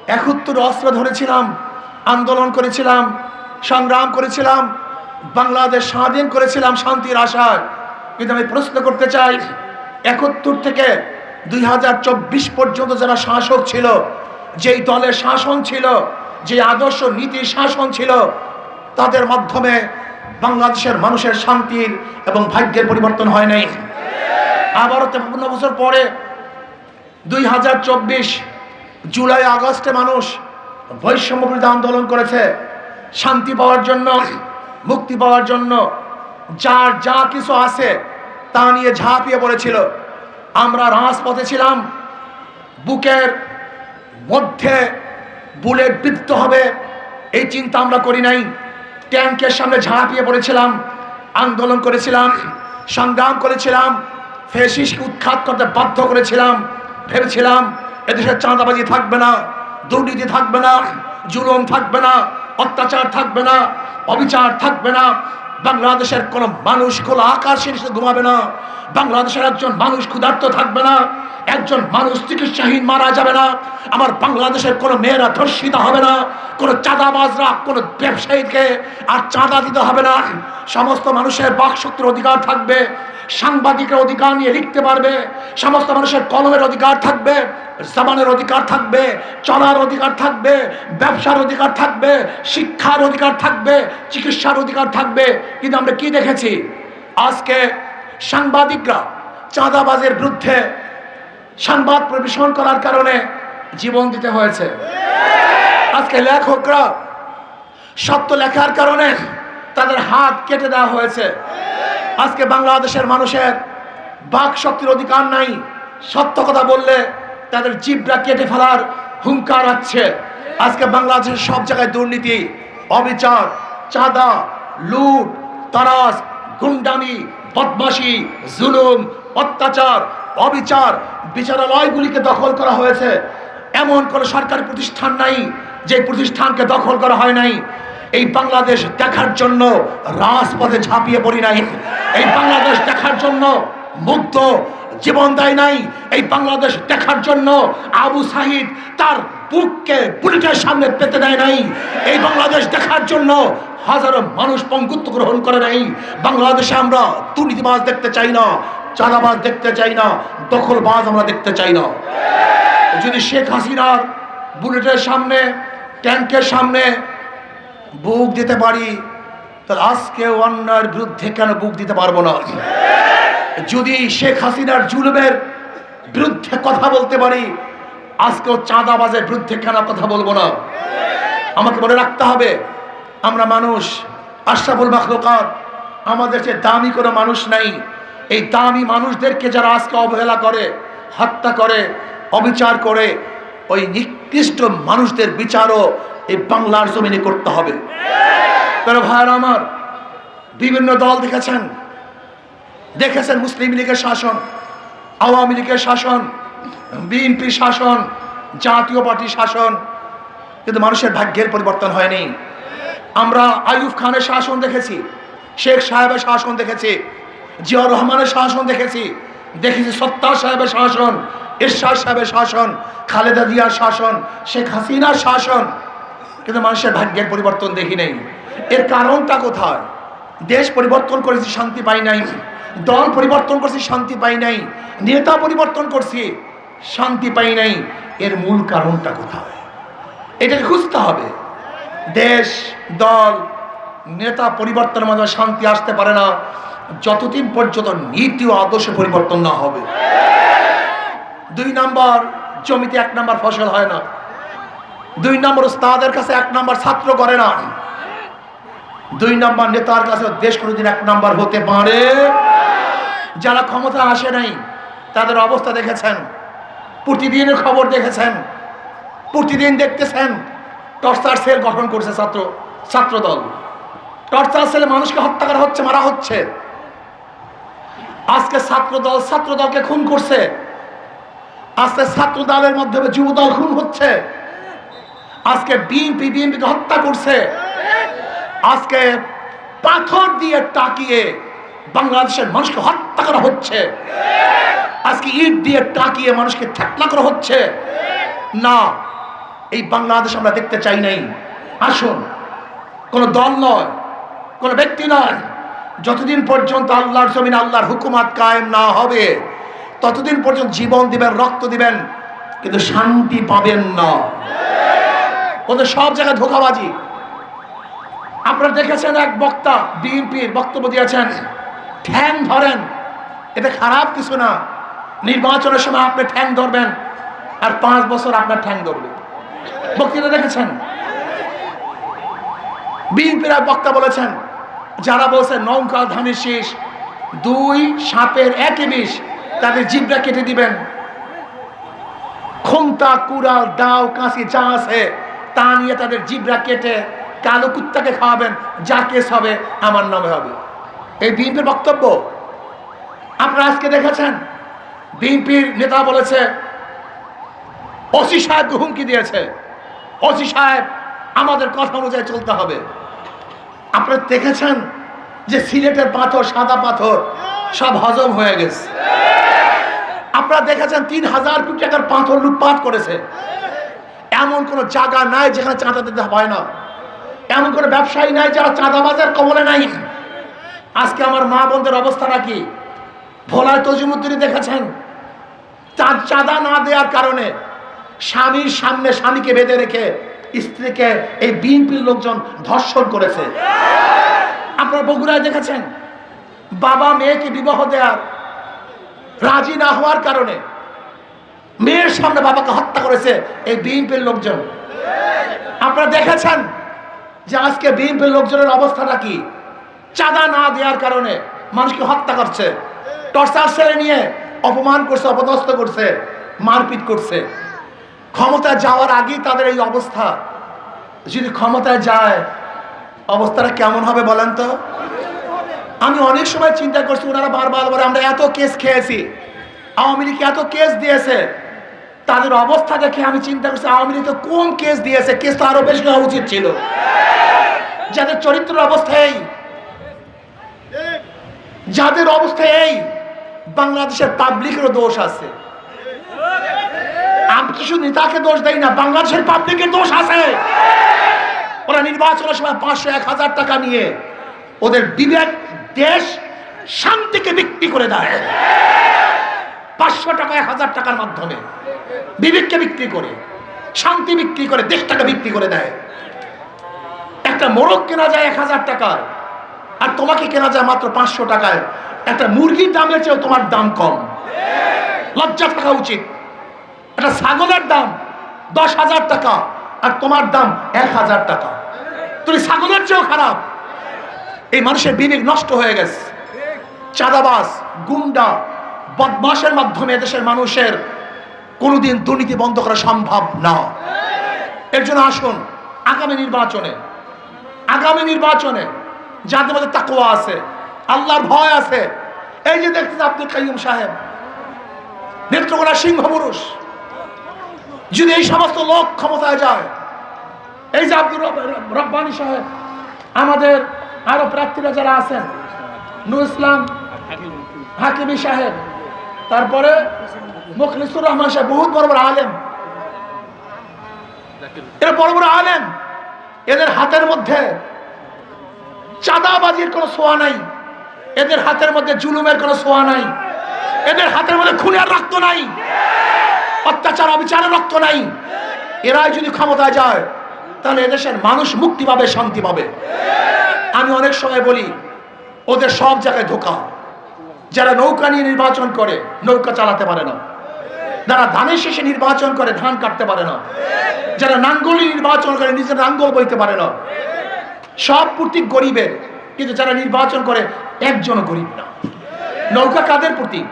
71 অস্ত্র ধরেছিলাম, আন্দোলন করেছিলাম, সংগ্রাম করেছিলাম, বাংলাদেশ স্বাধীন করেছিলাম শান্তির আশায়। কিন্তু আমি প্রশ্ন করতে চাই, 71 থেকে 2024 পর্যন্ত যারা শাসক ছিল, যেই দলের শাসন ছিল, যে আদর্শ নীতির শাসন ছিল, তাদের মাধ্যমে বাংলাদেশের মানুষের শান্তির এবং ভাগ্যের পরিবর্তন হয় নাই। আবারও 53 বছর পরে 2024 জুলাই আগস্টে মানুষ বৈষম্য বিরোধী আন্দোলন করেছে শান্তি পাওয়ার জন্য, মুক্তি পাওয়ার জন্য। যার যা কিছু আছে তা নিয়ে ঝাঁপিয়ে পড়েছিল। আমরা রাজপথে ছিলাম, বুকের মধ্যে বুলেট বিদ্ধ হবে এই চিন্তা আমরা করি নাই। ট্যাঙ্কের সামনে ঝাঁপিয়ে পড়েছিলাম, আন্দোলন করেছিলাম, সংগ্রাম করেছিলাম, ফ্যাসিস্টকে উৎখাত করতে বাধ্য করেছিলাম। ভেবেছিলাম এদেশে চাঁদাবাজি থাকবে না, দুর্নীতি থাকবে না, জুলুম থাকবে না, অত্যাচার থাকবে না, অবিচার থাকবে না। বাংলাদেশের কোনো মানুষ খোলা আকাশের নিচে ঘুমাবে না, বাংলাদেশের একজন মানুষ ক্ষুধার্ত থাকবে না, একজন মানুষ চিকিৎসাহীন মারা যাবে না, আমার বাংলাদেশের কোনো মেয়েরা ধর্ষিত হবে না, কোনো চাঁদাবাজরা কোনো ব্যবসায়ীকে আর চাঁদা দিতে হবে না। সমস্ত মানুষের বাকশক্তির অধিকার থাকবে, সাংবাদিকের অধিকার নিয়ে লিখতে পারবে, সমস্ত মানুষের কলমের অধিকার থাকবে, জবানের অধিকার থাকবে, চলার অধিকার থাকবে, ব্যবসার অধিকার থাকবে, শিক্ষার অধিকার থাকবে, চিকিৎসার অধিকার থাকবে। কিন্তু আমরা কি দেখেছি? আজকে সাংবাদিকরা চাঁদাবাজের বিরুদ্ধে সংবাদ পরিবেশন করার কারণে জীবন দিতে হয়েছে। আজকে লেখকরা সত্য লেখার কারণে তাদের হাত কেটে দেওয়া হয়েছে। আজকে বাংলাদেশের মানুষের বাক শক্তির অধিকার নাই, সত্য কথা বললে তাদের জিভটা কেটে ফেলার হুঙ্কার আছে। আজকে বাংলাদেশের সব জায়গায় দুর্নীতি, অবিচার, চাঁদা, লুট, তারাস, গুন্ডামি, বদমাশি, জুলুম, অত্যাচার, অবিচার, বিচারালয়গুলিকে দখল করা হয়েছে। এমন কোনো সরকারি প্রতিষ্ঠান নাই যে প্রতিষ্ঠানকে দখল করা হয় নাই। এই বাংলাদেশ দেখার জন্য রাজপথে ঝাঁপিয়ে পড়ি নাই। এই বাংলাদেশ দেখার জন্য মুগ্ধ জীবন দেয় নাই। এই বাংলাদেশ দেখার জন্য আবু সাহিদ তার বুককে বুলেটের সামনে পেতে দেয় নাই। এই বাংলাদেশ দেখার জন্য হাজারো মানুষ পঙ্গুত্ব গ্রহণ করে নাই। বাংলাদেশে আমরা দুর্নীতিবাজ দেখতে চাই না, চাঁদাবাজ দেখতে চাই না, দখলবাজ আমরা দেখতে চাই না। যদি শেখ হাসিনার বুলেটের সামনে, ট্যাঙ্কের সামনে বুক দিতে পারি, তাহলে আজকে অন্যায়ের বিরুদ্ধে কেন বুক দিতে পারবো না? যদি শেখ হাসিনার জুলুমের বিরুদ্ধে কথা বলতে পারি, আজকেও চাঁদাবাজের বিরুদ্ধে কেন কথা বলবো না? আমাকে মনে রাখতে হবে, আমরা মানুষ, আশরাফুল মাখলুকাত, আমাদের চেয়ে দামি কোনো মানুষ নাই। এই দামি মানুষদেরকে যারা আজকে অবহেলা করে, হত্যা করে, অবিচার করে, ওই নিকৃষ্ট মানুষদের বিচারও এই বাংলার জমিনে করতে হবে। তারা ভাইয়েরা আমার, বিভিন্ন দল দেখেছেন মুসলিম লীগের শাসন, আওয়ামী লীগের শাসন, বিএনপি শাসন, জাতীয় পার্টির শাসন, কিন্তু মানুষের ভাগ্যের পরিবর্তন হয়নি। আমরা আইয়ুব খানের শাসন দেখেছি, শেখ সাহেবের শাসন দেখেছি, জিয়াউর রহমানের শাসন দেখেছি, সত্তার সাহেবের শাসন, এরশাদ সাহেবের শাসন, খালেদা জিয়ার শাসন, শেখ হাসিনার শাসন, কিন্তু মানুষের ভাগ্যের পরিবর্তন দেখি নেই। এর কারণটা কোথায়? দেশ পরিবর্তন করেছি, শান্তি পাই নাই। দল পরিবর্তন করছি, শান্তি পাই নাই। নেতা পরিবর্তন করছি, শান্তি পাই নাই। এর মূল কারণটা কোথায়? এটাকে খুঁজতে হবে। দেশ, দল, নেতা পরিবর্তনের মাধ্যমে শান্তি আসতে পারে না যতদিন পর্যন্ত নীতি ও আদর্শ পরিবর্তন না হবে। 2 নম্বর জমিতে 1 নম্বর ফসল হয় না। 2 নম্বর উস্তাদের কাছে 1 নম্বর ছাত্র করে না। 2 নম্বর নেতার কাছে দেশ কোনোদিন 1 নম্বর হতে পারে। যারা ক্ষমতা আসে নাই তাদের অবস্থা দেখেছেন, প্রতিদিনের খবর দেখেছেন, প্রতিদিন দেখতেছেন টর্চার সেল গঠন করছে ছাত্র দল। টর্চার সেলে মানুষকে হত্যা করা হচ্ছে, মারা হচ্ছে। আজকে ছাত্র দলকে খুন করছে। আজকে ছাত্র দলের মাধ্যমে যুব দল খুন হচ্ছে। আজকে বিএনপিকে হত্যা করছে। আজকে পাথর দিয়ে টাকিয়ে বাংলাদেশের মানুষকে হত্যা করা হচ্ছে। আজকে ইট দিয়ে টাকিয়ে মানুষকে ঠেকলা করা হচ্ছে। না, এই বাংলাদেশ আমরা দেখতে চাই নাই। আসুন, কোনো দল নয়, কোনো ব্যক্তি নয়, যতদিন পর্যন্ত আল্লাহর জমিনে আল্লাহর হুকুমাত কায়েম না হবে ততদিন পর্যন্ত জীবন দিবেন, রক্ত দিবেন, কিন্তু শান্তি পাবেন না। ওদের সব জায়গায় ধোঁকাবাজি। আপনারা দেখেছেন এক বক্তা বিএনপির বক্তব্য দিয়েছেন, ঠ্যাং ধরেন, এটা খারাপ কিছু না। নির্বাচনের সময় আপনি ঠ্যাং ধরবেন আর 5 বছর আপনার ঠ্যাং ধরবে। বক্তৃতা দেখেছেন? বিএনপির এক বক্তা বলেছেন, যারা বলছে নৌকা ধানের শীষ, 2 সাপের একই বিষ, তাদের জিভটা কেটে দিবেন। খুন্তা, কুড়াল, দাও, কাঁচি যা আছে তা নিয়ে তাদের জিভটা কেটে কালো কুত্তাকে খাওয়াবেন, যা কেস হবে আমার নামে হবে। এই বিএনপির বক্তব্য। আপনারা আজকে দেখেছেন বিএনপির নেতা বলেছে, ওসি সাহেব হুমকি দিয়েছে, ওসি সাহেব আমাদের কথা অনুযায়ী চলতে হবে। আপনারা দেখেছেন যে সিলেটের পাথর, সাদা পাথর সব হজম হয়ে গেছে। আপনারা দেখেছেন 3000 কোটি টাকার পাথর লুটপাট করেছে। এমন কোনো জায়গা নাই যেখানে চাঁদা দিতে হয় না, এমন কোনো ব্যবসায়ী নাই যারা চাঁদাবাজের কবলে নাই। আজকে আমার মা বোনদের অবস্থাটা কি? ভোলায় তজিমুদ্দিন দেখেছেন, চাঁদা না দেওয়ার কারণে স্বামীর সামনে স্বামীকে বেঁধে রেখে স্ত্রীকে এই বিএনপির লোকজন ধর্ষণ করেছে। আপনারা বগুড়ায় দেখেছেন, বাবা মেয়েকে বিবাহ দেওয়ার রাজি না হওয়ার কারণে মেয়ের সামনে বাবাকে হত্যা করেছে এই বিএনপির লোকজন। আপনারা দেখেছেন যে আজকে বিএনপির লোকজনের অবস্থাটা কি? চাঁদা না দেওয়ার কারণে মানুষকে হত্যা করছে, টর্চার সেলে নিয়ে অপমান করছে, অপদস্থ করছে, মারপিট করছে। ক্ষমতায় যাওয়ার আগেই তাদের এই অবস্থা। যদি ক্ষমতায় যায় অবস্থাটা কেমন হবে বলেন তো? আমি অনেক সময় চিন্তা করছি, ওনারা বারবার বলে আমরা এত কেস খেয়েছি, আওয়ামী লীগ এত কেস দিয়েছে, তাদের অবস্থা দেখে আমি চিন্তা করছি আওয়ামী লীগ তো কোন কেস দিয়েছে, কেস তো আরো বেশি হওয়া উচিত ছিল। যাদের চরিত্রের অবস্থা এই, যাদের অবস্থা এই, বাংলাদেশের পাবলিকেরও দোষ আছে। আমি কিছু নেতাকে দোষ দেই না, বাংলাদেশের পাবলিকের দোষ আছে। ওরা নির্বাচনের সময় 500-1000 টাকা নিয়ে ওদের বিবেক, দেশ, শান্তিকে বিক্রি করে দেয়। 500 টাকা 1000 টাকার মাধ্যমে বিবেককে বিক্রি করে, শান্তি বিক্রি করে, দেশটাকে বিক্রি করে দেয়। একটা মোরগ কেনা যায় 1000 টাকায় আর তোমাকে কেনা যায় মাত্র 500 টাকায়। একটা মুরগির দামের চেয়েও তোমার দাম কম। লজ্জা থাকা উচিত। একটা ছাগলের দাম 10,000 টাকা আর তোমার দাম 1000 টাকা। তুমি ছাগলের চেয়েও খারাপ। এই মানুষের বিবেক নষ্ট হয়ে গেছে। চাঁদাবাজ, গুন্ডা, বদমাশের মাধ্যমে দেশের মানুষের কোনোদিন দুর্নীতি বন্ধ করা সম্ভব না। এর জন্য আসুন আগামী নির্বাচনে যাদের মধ্যে তাকওয়া আছে, আল্লাহর ভয় আছে, এই যে দেখতেন আব্দুল কাইয়ুম সাহেব, নেত্রকোনা সিংহ পুরুষ, যদি এই সমস্ত লোক ক্ষমতায় যায়, এই যে আব্দুর রব্বানী সাহেব, আমাদের আরো প্রার্থীরা যারা আছেন, নুর ইসলাম হাকিমি সাহেব, তারপরে মুখলিসুর রহমান সাহেব, বহুত বড় বড় আলেম, এরা বড় বড় আলেম, এদের হাতের মধ্যে চাঁদাবাজির কোনো ছোঁয়া নাই, এদের হাতের মধ্যে জুলুমের কোনো ছোঁয়া নাই, এদের হাতের মধ্যে খুনের রক্ত নাই, অত্যাচার অবিচারের রক্ত নাই। এরাই যদি ক্ষমতায় যায় তাহলে এদেশের মানুষ মুক্তি পাবে, শান্তি পাবে। আমি অনেক সময় বলি ওদের সব জায়গায় ধোঁকা। যারা নৌকা নিয়ে নির্বাচন করে নৌকা চালাতে পারে না, যারা ধানের শেষে নির্বাচন করে ধান কাটতে পারে না, যারা নাঙ্গলি নির্বাচন করে নিজের নাঙ্গল বইতে পারে না, সব প্রতীক গরিবের, কিন্তু যারা নির্বাচন করে একজনও গরিব না। নৌকা কাদের প্রতীক?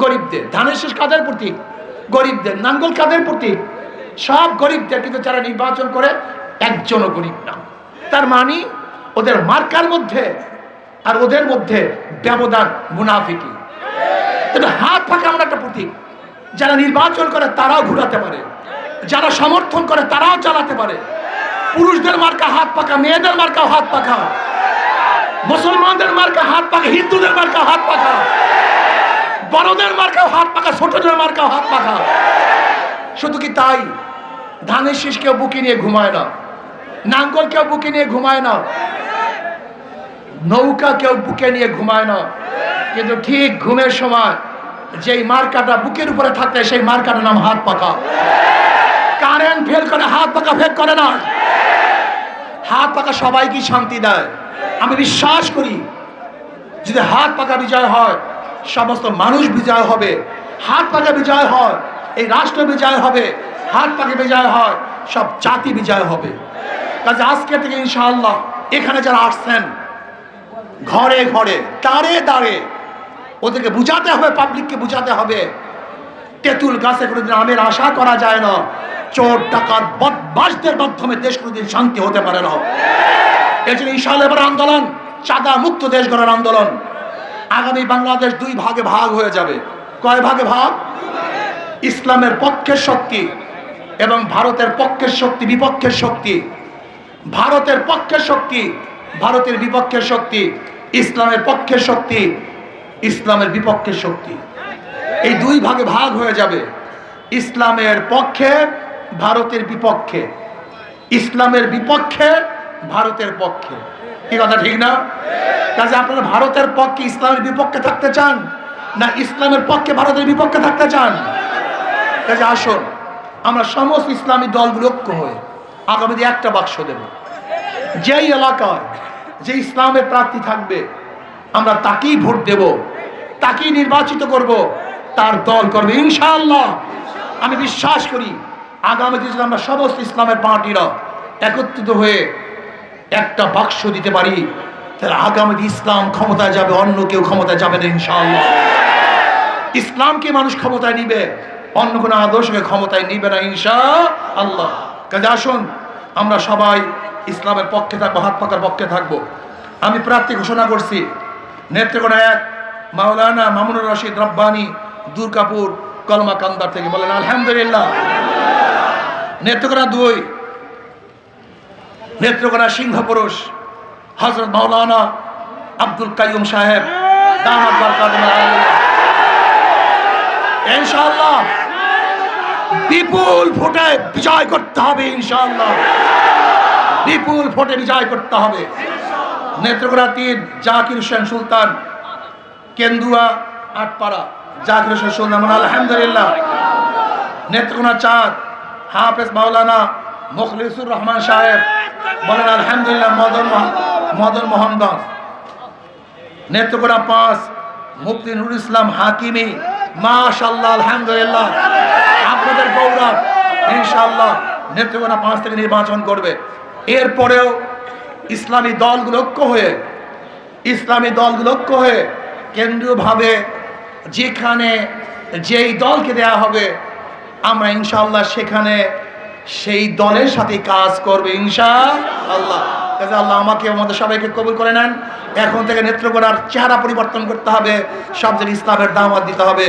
গরিবদের। ধানের শেষ কাদের প্রতীক? গরিবদের। নাঙ্গল কাদের প্রতীক? সব গরিবদের, কিন্তু যারা নির্বাচন করে একজনও গরিব না। তার মানে ওদের মার্কার মধ্যে আর ওদের মধ্যে ব্যবধান, মুনাফিকি। কিন্তু হাত ফাঁকা এমন একটা প্রতীক, যারা নির্বাচন করে তারাও ঘুরাতে পারে, যারা সমর্থন করে তারাও চালাতে পারে। পুরুষদের মার্কা হাত পাকা, মেয়েদের মার্কা হাত পাকা, মুসলমানদের মার্কা হাত পাকা, হিন্দুদের মার্কা হাত পাকা, বড়দের মার্কা হাত পাকা, ছোটদের মার্কা হাত পাকা। শুধু কি তাই, ধানের শীষ কেউ বুকে নিয়ে ঘুমায় না, নাঙ্গল কেউ বুকে নিয়ে ঘুমায় না, নৌকা কেউ বুকে নিয়ে ঘুমায় না। কিন্তু ঠিক ঘুমের সময় যেই মার্কাটা বুকের উপরে থাকে সেই মার্কাটার নাম হাত পাকা। কারেন্ট ফেল করে, হাত পাকা ফেল করে না। হাত পাকা সবাইকে শান্তি দেয়। আমি বিশ্বাস করি যদি হাত পাকা বিজয় হয় সমস্ত মানুষ বিজয় হবে, হাত পাকা বিজয় হয় এই রাষ্ট্র বিজয় হবে, হাত পাকা বিজয় হয় সব জাতি বিজয় হবে। কাজে আজকে থেকে ইনশাআল্লাহ এখানে যারা আসছেন ঘরে ঘরে দাঁড়ে দাঁড়ে ওদেরকে বুঝাতে হবে, পাবলিককে বুঝাতে হবে তেঁতুল গাছে কোনোদিন আমের আশা করা যায় না, চোর ডাকাত বদমাশদের মাধ্যমে দেশ কোনোদিন শান্তি হতে পারে না। এই জন্য ইনশাআল্লাহ এবার আন্দোলন চাঁদা মুক্ত দেশ গড়ার আন্দোলন। আগামী বাংলাদেশ দুই ভাগে ভাগ হয়ে যাবে। কয় ভাগে ভাগ? ইসলামের পক্ষের শক্তি এবং ভারতের পক্ষের শক্তি, বিপক্ষের শক্তি। ভারতের পক্ষের শক্তি, ভারতের বিপক্ষের শক্তি, ইসলামের পক্ষের শক্তি, ইসলামের বিপক্ষের শক্তি। এই দুই ভাগে ভাগ হয়ে যাবে। ইসলামের পক্ষে, ভারতের বিপক্ষে, ইসলামের বিপক্ষে, ভারতের পক্ষে। কি কথা ঠিক না? কাজে আপনারা ভারতের পক্ষে ইসলামের বিপক্ষে থাকতে চান না ইসলামের পক্ষে ভারতের বিপক্ষে থাকতে চান? কাজে আসুন আমরা সমস্ত ইসলামী দলগুলো ঐক্য হয়ে আগামী দিনে একটা বাক্স দেব। যেই এলাকায় যে ইসলামের প্রার্থী থাকবে আমরা তাকেই ভোট দেব, তাকেই নির্বাচিত করব, তার দল করবে ইনশাআল্লাহ। আমি বিশ্বাস করি আগামী দিনে আমরা সমস্ত ইসলামের পার্টিরা একত্রিত হয়ে একটা বাক্স দিতে পারি তাহলে আগামী দিনে ইসলাম ক্ষমতায় যাবে, অন্য কেউ ক্ষমতায় যাবে না ইনশাআল্লাহ। ইসলামকে মানুষ ক্ষমতায় নিবে, অন্য কোনো আদর্শকে ক্ষমতায় নিবে না ইনশাআল্লাহ। কাজে আসুন আমরা সবাই ইসলামের পক্ষে থাকবো, হাত পাকার পক্ষে থাকবো। আমি প্রার্থী ঘোষণা করছি নেত্রকোনা 1 মাওলানা মামুনুর রশিদ রব্বানী দুর্গাপুর কলমা কান্দার থেকে। বলেন আলহামদুলিল্লাহ। নেত্রকোনা 2 নেত্রকোনা সিংহপুরুষ হযরত মাওলানা আব্দুল কাইয়ুম সাহেব দামাত বরকাতুহুল আলিয়া। ইনশাআল্লাহ বিপুল ভোটে বিজয় করতে হবে ইনশাআল্লাহ, বিপুল ভোটে বিজয় করতে হবে। নেত্রকোনা 3 জাকির হোসেন সুলতান কেন্দুয়া আটপাড়া জাকির হোসেন সুলতান। আলহামদুলিল্লাহ। নেত্রকোনা 4 হাফেজ মাওলানা মুখলিসুর রহমান সাহেব। বলেন আলহামদুলিল্লাহ। মদন মোহনগঞ্জ। নেত্রকোনা 5 মুফতি নুরুল ইসলাম হাকিমি। মাশাআল্লাহ আলহামদুলিল্লাহ। আপনাদের গৌরব ইনশাআল্লাহ নেত্রকোনা 5 থেকে নির্বাচন করবে। এরপরেও ইসলামী দলগুলো ঐক্য হয়ে কেন্দ্রীয়ভাবে যেখানে যেই দলকে দেয়া হবে আমরা ইনশাআল্লাহ সেখানে সেই দলের সাথে কাজ করবে ইনশাআল্লাহ। কাজে আল্লাহ আমাকে আমাদের সবাইকে কবুল করে নেন। এখন থেকে নেত্রকোনার চেহারা পরিবর্তন করতে হবে, সব জায়গায় ইসলামের দাওয়াত দিতে হবে।